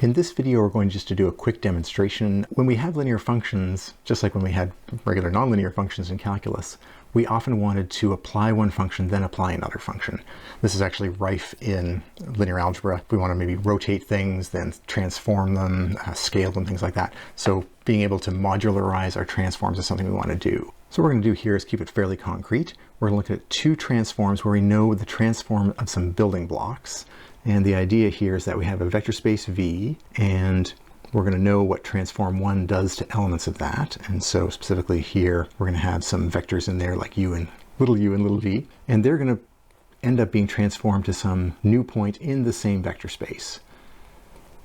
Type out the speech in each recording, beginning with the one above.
In this video, we're going just to do a quick demonstration. When we have linear functions, just like when we had regular nonlinear functions in calculus, we often wanted to apply one function, then apply another function. This is actually rife in linear algebra. We want to maybe rotate things, then transform them, scale them, things like that. So being able to modularize our transforms is something we want to do. So what we're going to do here is keep it fairly concrete. We're going to look at two transforms where we know the transform of some building blocks. And the idea here is that we have a vector space V, and we're going to know what transform 1 does to elements of that. And so specifically here, we're going to have some vectors in there like u and little v, and they're going to end up being transformed to some new point in the same vector space.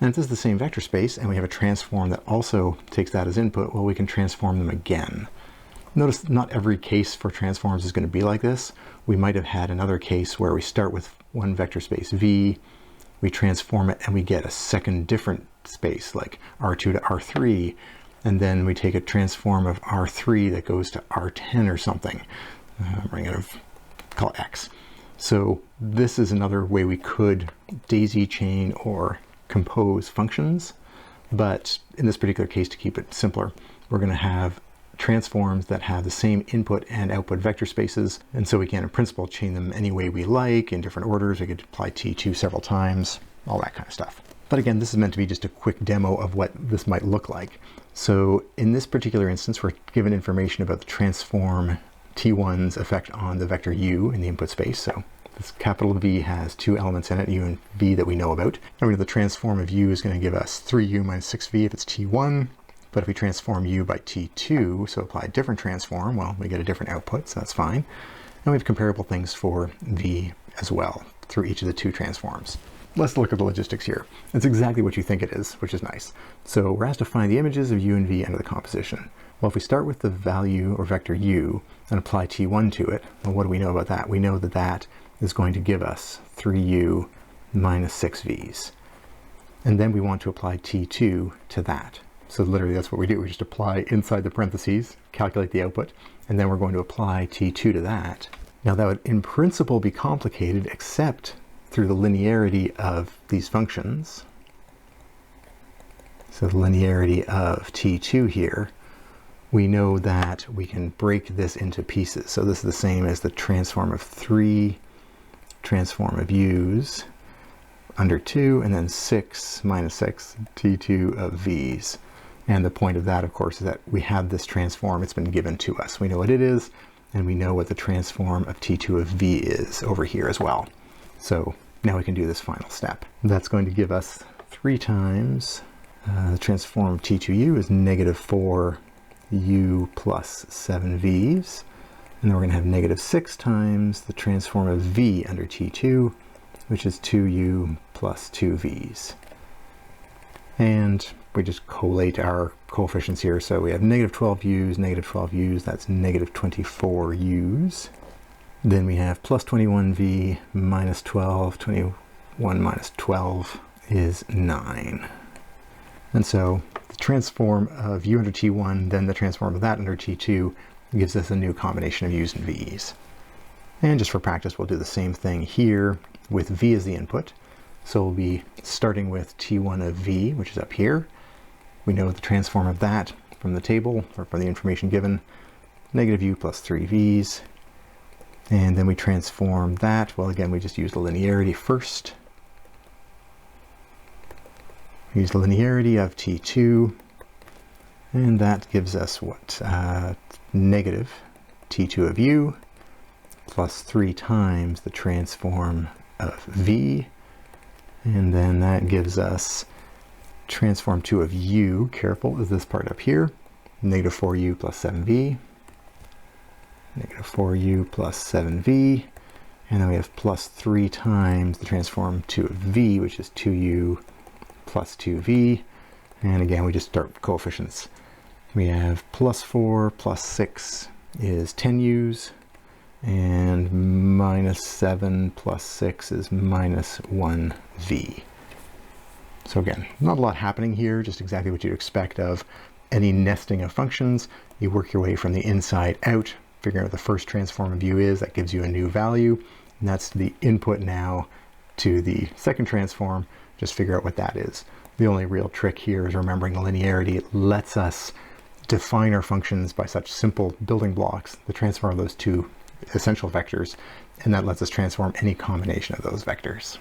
And if this is the same vector space, and we have a transform that also takes that as input, well, we can transform them again. Notice not every case for transforms is going to be like this. We might have had another case where we start with one vector space V, we transform it, and we get a second different space like R2 to R3, and then we take a transform of R3 that goes to R10 or something. We're going to call X. So this is another way we could daisy chain or compose functions, but in this particular case, to keep it simpler, we're going to have transforms that have the same input and output vector spaces, and so we can in principle chain them any way we like in different orders. We could apply T2 several times, all that kind of stuff. But again, this is meant to be just a quick demo of what this might look like. So in this particular instance, we're given information about the transform T1's effect on the vector u in the input space. So this capital V has two elements in it, u and v, that we know about. And we know the transform of u is going to give us 3u minus 6v if it's T1. But if we transform u by T2, so apply a different transform, well, we get a different output, so that's fine. And we have comparable things for v as well through each of the two transforms. Let's look at the logistics here. It's exactly what you think it is, which is nice. So we're asked to find the images of u and v under the composition. Well, if we start with the value or vector u and apply T1 to it, well, what do we know about that? We know that that is going to give us 3u minus 6v's. And then we want to apply T2 to that. So literally that's what we do. We just apply inside the parentheses, calculate the output, and then we're going to apply T2 to that. Now that would in principle be complicated, except through the linearity of these functions. So the linearity of T2 here, we know that we can break this into pieces. So this is the same as the transform of 3 transform of u's under 2, and then 6 minus 6 T2 of v's. And the point of that, of course, is that we have this transform. It's been given to us. We know what it is, and we know what the transform of T2 of v is over here as well. So now we can do this final step. That's going to give us 3 times the transform of T2u is negative 4u plus 7v's. And then we're going to have negative 6 times the transform of v under T2, which is 2u plus 2v's. And we just collate our coefficients here. So we have negative 12u's, that's negative 24u's. Then we have plus 21v minus 12, 21 minus 12 is 9. And so the transform of u under T1, then the transform of that under T2 gives us a new combination of u's and v's. And just for practice, we'll do the same thing here with v as the input. So we'll be starting with T1 of v, which is up here. We know the transform of that from the table, or from the information given, negative u plus 3v's. And then we transform that. Well, again, we just use the linearity first. We use the linearity of T2, and that gives us what? Negative T2 of u plus 3 times the transform of v. And then that gives us transform 2 of u, careful, is this part up here, negative 4u plus 7v, negative 4u plus 7v, and then we have plus 3 times the transform 2 of v, which is 2u plus 2v, and again, we just start coefficients. We have plus 4 plus 6 is 10u's, and minus 7 plus 6 is minus 1v. So again, not a lot happening here, just exactly what you'd expect of any nesting of functions. You work your way from the inside out, figuring out what the first transform of u is. That gives you a new value, and that's the input now to the second transform. Just figure out what that is. The only real trick here is remembering the linearity. It lets us define our functions by such simple building blocks, the transform of those two essential vectors, and that lets us transform any combination of those vectors.